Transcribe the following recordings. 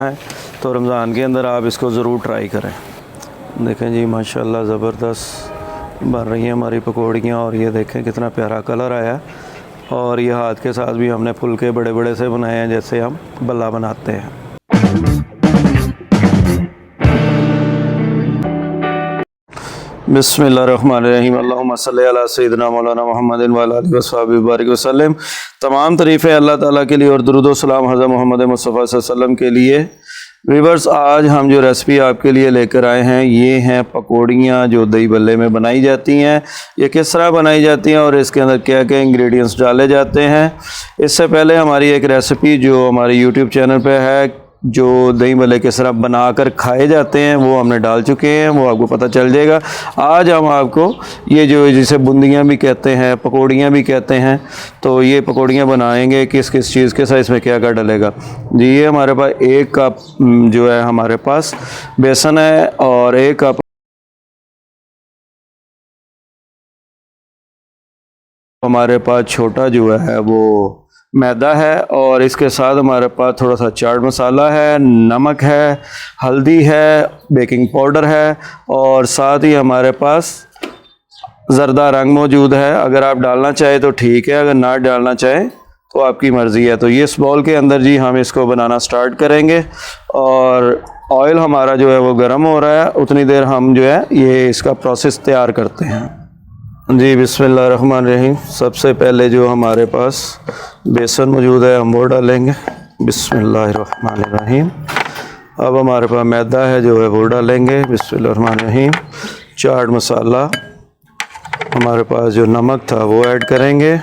है तो रमज़ान के अंदर आप इसको ज़रूर ट्राई करें। देखें जी माशाल्लाह ज़बरदस्त बन रही हैं हमारी पकौड़ियाँ। और ये देखें कितना प्यारा कलर आया है। और ये हाथ के साथ भी हमने फुलके बड़े बड़े से बनाए हैं, जैसे हम बल्ला बनाते हैं। बिस्मिल्लाहिर्रहमानिर्रहीम। अल्लाहुम्मा सल्ली अला सय्यिदिना मौलाना मुहम्मदिन व अला आलिहि व अस्हाबिहि बारिक वसल्लम। तमाम तारीफ़ें अल्लाह ताला के लिए और दुरूद व सलाम हज़रत मोहम्मद मुस्तफ़ा सल्लल्लाहु अलैहि वसल्लम के लिए। वीवर्स, आज हम जो रेसिपी आपके लिए लेकर आए हैं ये हैं पकौड़ियाँ जो दही बल्ले में बनाई जाती हैं। ये किस तरह बनाई जाती हैं और इसके अंदर क्या क्या इंग्रेडिएंट्स डाले जाते हैं। इससे पहले हमारी एक रेसिपी जो हमारे यूट्यूब चैनल पे है, जो दही भल्ले किस तरह बनाकर खाए जाते हैं, वो हमने डाल चुके हैं, वो आपको पता चल जाएगा। आज हम आपको ये जो जिसे बूंदियाँ भी कहते हैं, पकौड़ियाँ भी कहते हैं, तो ये पकौड़ियाँ बनाएंगे किस किस चीज़ के साथ, इसमें क्या क्या डलेगा। जी, ये हमारे पास 1 कप जो है हमारे पास बेसन है और 1 कप हमारे पास छोटा जो है वो मैदा है। और इसके साथ हमारे पास थोड़ा सा चाट मसाला है, नमक है, हल्दी है, बेकिंग पाउडर है और साथ ही हमारे पास ज़रदा रंग मौजूद है। अगर आप डालना चाहें तो ठीक है, अगर ना डालना चाहें तो आपकी मर्ज़ी है। तो ये इस बाउल के अंदर जी हम इसको बनाना स्टार्ट करेंगे। और ऑयल हमारा जो है वो गर्म हो रहा है, उतनी देर हम जो है ये इसका प्रोसेस तैयार करते हैं। जी बिस्मिल्लाहिर्रहमानिर्रहीम। सबसे पहले जो हमारे पास बेसन मौजूद है हम वो डालेंगे। बिस्मिल्लाहिर्रहमानिर्रहीम। अब हमारे पास मैदा है जो है वो डालेंगे। बिस्मिल्लाहिर्रहमानिर्रहीम। चाट मसाला, हमारे पास जो नमक था वो ऐड करेंगे।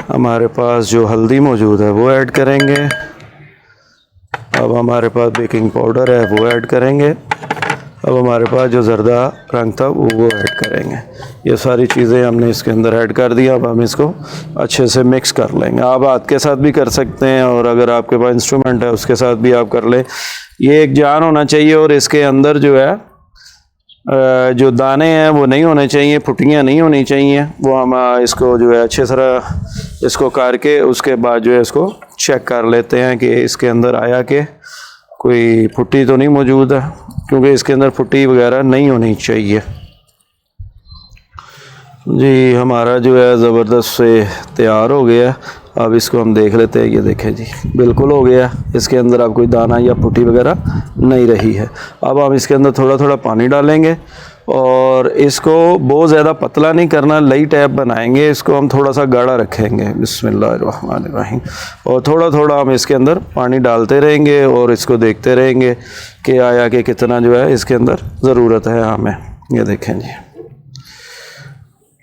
हमारे पास जो हल्दी मौजूद है वो ऐड करेंगे। अब हमारे पास बेकिंग पाउडर है वो ऐड करेंगे। अब हमारे पास जो ज़रदा रंग था वो ऐड करेंगे। ये सारी चीज़ें हमने इसके अंदर ऐड कर दिया। अब हम इसको अच्छे से मिक्स कर लेंगे। आप हाथ के साथ भी कर सकते हैं और अगर आपके पास इंस्ट्रूमेंट है उसके साथ भी आप कर लें। ये एक जान होना चाहिए और इसके अंदर जो है जो दाने हैं वो नहीं होने चाहिए, फुटियाँ नहीं होनी चाहिए। वो हम इसको जो है अच्छे तरह इसको करके उसके बाद जो है इसको चेक कर लेते हैं कि इसके अंदर आया कि कोई फुट्टी तो नहीं मौजूद है, क्योंकि इसके अंदर फुट्टी वगैरह नहीं होनी चाहिए। जी हमारा जो है ज़बरदस्त से तैयार हो गया। अब इसको हम देख लेते हैं। ये देखें जी बिल्कुल हो गया, इसके अंदर अब कोई दाना या फुट्टी वगैरह नहीं रही है। अब हम इसके अंदर थोड़ा थोड़ा पानी डालेंगे और इसको बहुत ज़्यादा पतला नहीं करना, लई टाइप बनाएंगे। इसको हम थोड़ा सा गाढ़ा रखेंगे। बिस्मिल्लाहिर्रहमानिर्रहीम। और थोड़ा थोड़ा हम इसके अंदर पानी डालते रहेंगे और इसको देखते रहेंगे कि आया कि कितना जो है इसके अंदर ज़रूरत है हमें। ये देखें जी,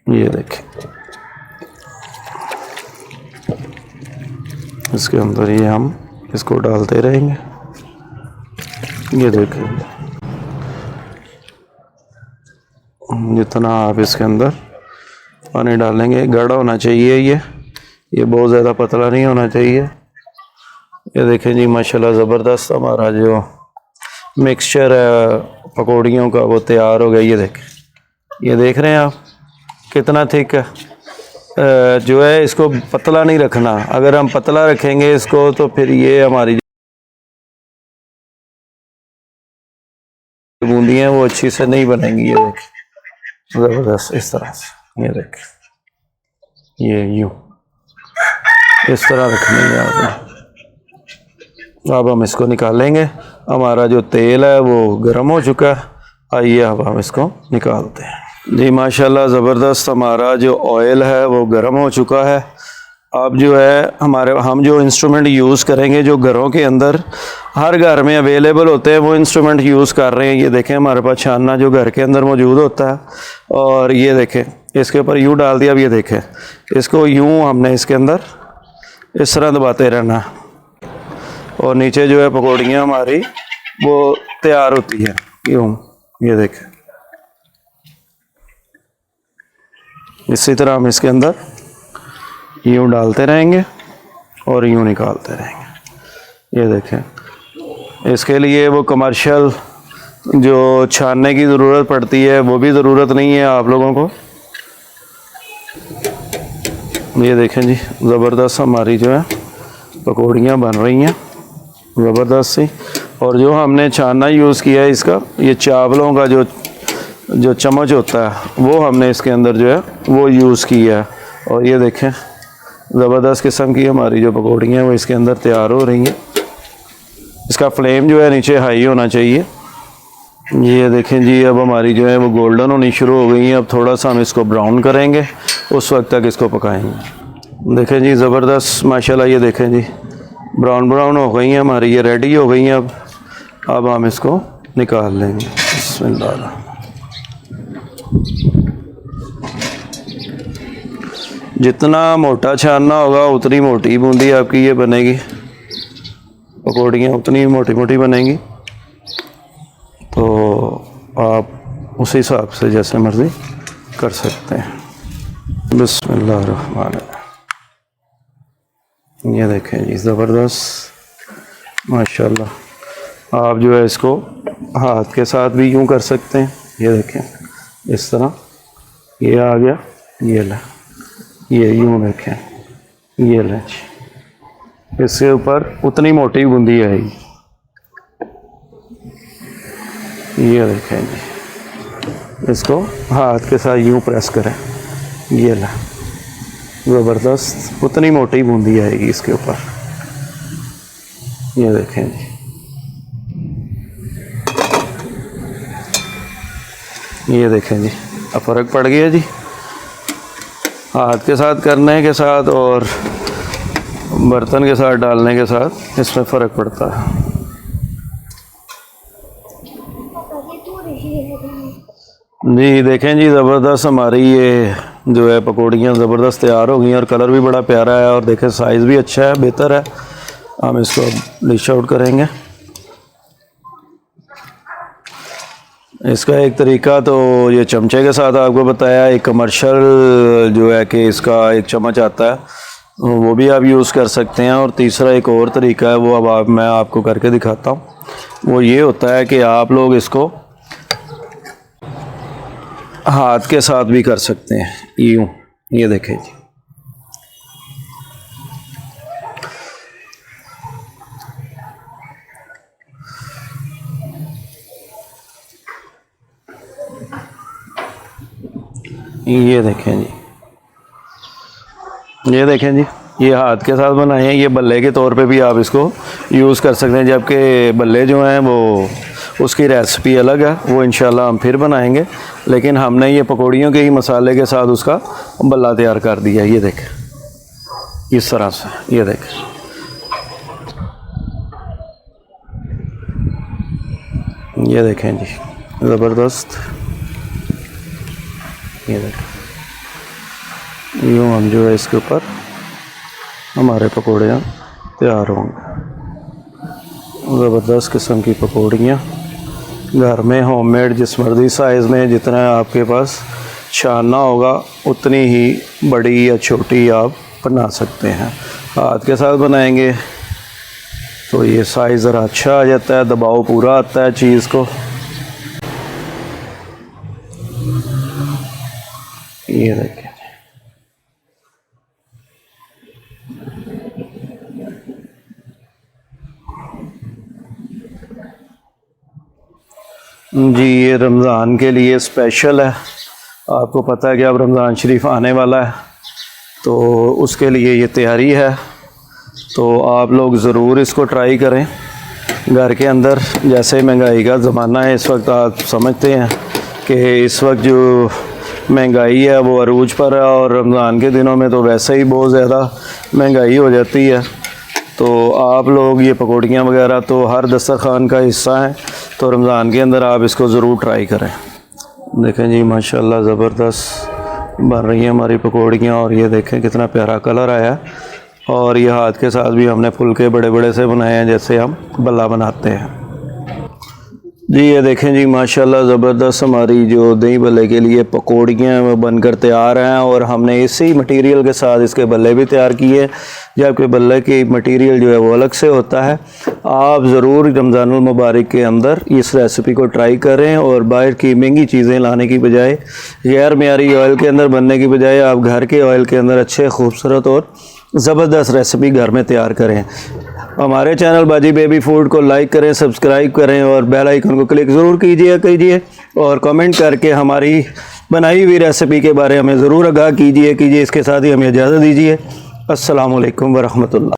ये देखें इसके अंदर ये हम इसको डालते रहेंगे। ये देखें जितना आप इसके अंदर पानी डालेंगे गाढ़ा होना चाहिए। ये बहुत ज़्यादा पतला नहीं होना चाहिए। ये देखें जी माशाल्लाह ज़बरदस्त हमारा जो मिक्सचर है पकौड़ियों का वो तैयार हो गया। ये देखें, ये देख रहे हैं आप कितना थिक है। जो है इसको पतला नहीं रखना, अगर हम पतला रखेंगे इसको तो फिर ये हमारी बूंदी हैं वो अच्छी से नहीं बनेंगी। ये देखें ज़बरदस्त इस तरह से, ये देखें ये यूँ इस तरह रखनी है आपने। अब हम इसको निकालेंगे। हमारा जो तेल है वो गर्म हो चुका है। आइए अब हम इसको निकालते हैं। जी माशाल्लाह ज़बरदस्त हमारा जो ऑयल है वो गर्म हो चुका है। अब जो है हम जो इंस्ट्रूमेंट यूज़ करेंगे, जो घरों के अंदर हर घर में अवेलेबल होते हैं, वो इंस्ट्रूमेंट यूज़ कर रहे हैं। ये देखें हमारे पास छानना जो घर के अंदर मौजूद होता है। और ये देखें इसके ऊपर यूँ डाल दिया। अब ये देखें इसको यूँ हमने इसके अंदर इस तरह दबाते रहना और नीचे जो है पकौड़ियाँ हमारी वो तैयार होती है यूँ। ये देखें इसी तरह हम इसके अंदर यूँ डालते रहेंगे और यूँ निकालते रहेंगे। ये देखें इसके लिए वो कमर्शियल जो छानने की ज़रूरत पड़ती है वो भी ज़रूरत नहीं है आप लोगों को। ये देखें जी ज़बरदस्त हमारी जो है पकौड़ियाँ बन रही हैं ज़बरदस्त सी। और जो हमने छानना यूज़ किया है इसका, ये चावलों का जो चम्मच होता है वो हमने इसके अंदर जो है वो यूज़ किया है। और ये देखें ज़बरदस्त किस्म की हमारी जो पकौड़ियाँ हैं वो इसके अंदर तैयार हो रही हैं। इसका फ्लेम जो है नीचे हाई होना चाहिए। ये देखें जी, अब हमारी जो है वो गोल्डन होनी शुरू हो गई है। अब थोड़ा सा हम इसको ब्राउन करेंगे, उस वक्त तक इसको पकाएंगे। देखें जी ज़बरदस्त माशाल्लाह, ये देखें जी ब्राउन ब्राउन हो गई हैं हमारी, ये रेडी हो गई हैं। अब हम इसको निकाल लेंगे। बिस्मिल्लाह। जितना मोटा छानना होगा उतनी मोटी बूंदी आपकी ये बनेगी, पकौड़ियाँ उतनी मोटी मोटी बनेंगी। तो आप उस हिसाब से जैसे मर्ज़ी कर सकते हैं। बिस्मिल्लाह रहमान रहीम। ये देखें जी ज़बरदस्त माशाल्लाह। आप जो है इसको हाथ के साथ भी यूँ कर सकते हैं। ये देखें इस तरह, ये आ गया, ये ला, ये यूँ देखें, ये लें जी। इसके ऊपर उतनी मोटी बूंदी आएगी। ये देखें जी, इसको हाथ के साथ यूँ प्रेस करें, ये ला, ज़बरदस्त उतनी मोटी बूंदी आएगी इसके ऊपर। ये देखें जी, ये देखें जी, अब फ़र्क पड़ गया जी। हाथ के साथ करने के साथ और बर्तन के साथ डालने के साथ इसमें फ़र्क पड़ता है। जी देखें जी ज़बरदस्त हमारी ये जो है पकौड़ियाँ ज़बरदस्त तैयार हो गई हैं और कलर भी बड़ा प्यारा है और देखें साइज़ भी अच्छा है, बेहतर है। हम इसको डिश आउट करेंगे। इसका एक तरीका तो ये चमचे के साथ आपको बताया, एक कमर्शियल जो है कि इसका एक चम्मच आता है वो भी आप यूज़ कर सकते हैं। और तीसरा एक और तरीका है, वो अब मैं आपको करके दिखाता हूँ। वो ये होता है कि आप लोग इसको हाथ के साथ भी कर सकते हैं, यूँ। ये देखें जी, ये देखें जी, ये देखें जी, ये हाथ के साथ बनाए हैं। ये बल्ले के तौर पे भी आप इसको यूज़ कर सकते हैं, जबकि बल्ले जो हैं वो उसकी रेसिपी अलग है, वो इंशाल्लाह हम फिर बनाएंगे। लेकिन हमने ये पकौड़ियों के ही मसाले के साथ उसका बल्ला तैयार कर दिया। ये देखें इस तरह से, ये देखें, ये देखें जी ज़बरदस्त। ये देखें, यूँ हम जो है इसके ऊपर हमारे पकौड़ियाँ तैयार होंगे। ज़बरदस्त किस्म की पकौड़ियाँ घर में होममेड, जिस मर्ज़ी साइज़ में जितना आपके पास छानना होगा उतनी ही बड़ी या छोटी आप बना सकते हैं। हाथ के साथ बनाएंगे तो ये साइज़ ज़रा अच्छा आ जाता है, दबाव पूरा आता है चीज़ को। ये देखिए जी, ये रमज़ान के लिए स्पेशल है। आपको पता है कि अब रमज़ान शरीफ आने वाला है, तो उसके लिए ये तैयारी है। तो आप लोग ज़रूर इसको ट्राई करें घर के अंदर। जैसे महंगाई का ज़माना है इस वक्त, आप समझते हैं कि इस वक्त जो महंगाई है वो अरूज पर है, और रमज़ान के दिनों में तो वैसे ही बहुत ज़्यादा महंगाई हो जाती है। तो आप लोग ये पकौड़ियाँ वगैरह तो हर दस्तरखान का हिस्सा हैं, तो रमज़ान के अंदर आप इसको ज़रूर ट्राई करें। देखें जी माशाल्लाह ज़बरदस्त बन रही हैं हमारी पकौड़ियाँ, और ये देखें कितना प्यारा कलर आया है। और ये हाथ के साथ भी हमने फुलके बड़े बड़े से बनाए हैं, जैसे हम बल्ला बनाते हैं। जी ये देखें जी माशाल्लाह ज़बरदस्त हमारी जो दही बल्ले के लिए पकौड़ियाँ वो बनकर तैयार हैं, और हमने इसी मटेरियल के साथ इसके बल्ले भी तैयार किए, जबकि बल्ले की मटेरियल जो है वो अलग से होता है। आप ज़रूर रमज़ानुल मुबारक के अंदर इस रेसिपी को ट्राई करें, और बाहर की महंगी चीज़ें लाने की बजाय, गैर मेयारी ऑयल के अंदर बनने की बजाय आप घर के ऑयल के अंदर अच्छे खूबसूरत और ज़बरदस्त रेसिपी घर में तैयार करें। हमारे चैनल बाजी बेबी फूड को लाइक करें, सब्सक्राइब करें और बेल आइकन को क्लिक ज़रूर कीजिए और कमेंट करके हमारी बनाई हुई रेसिपी के बारे में ज़रूर आगाह कीजिए। इसके साथ ही हमें इजाज़त दीजिए। अस्सलामु अलैकुम वरहमतुल्लाह।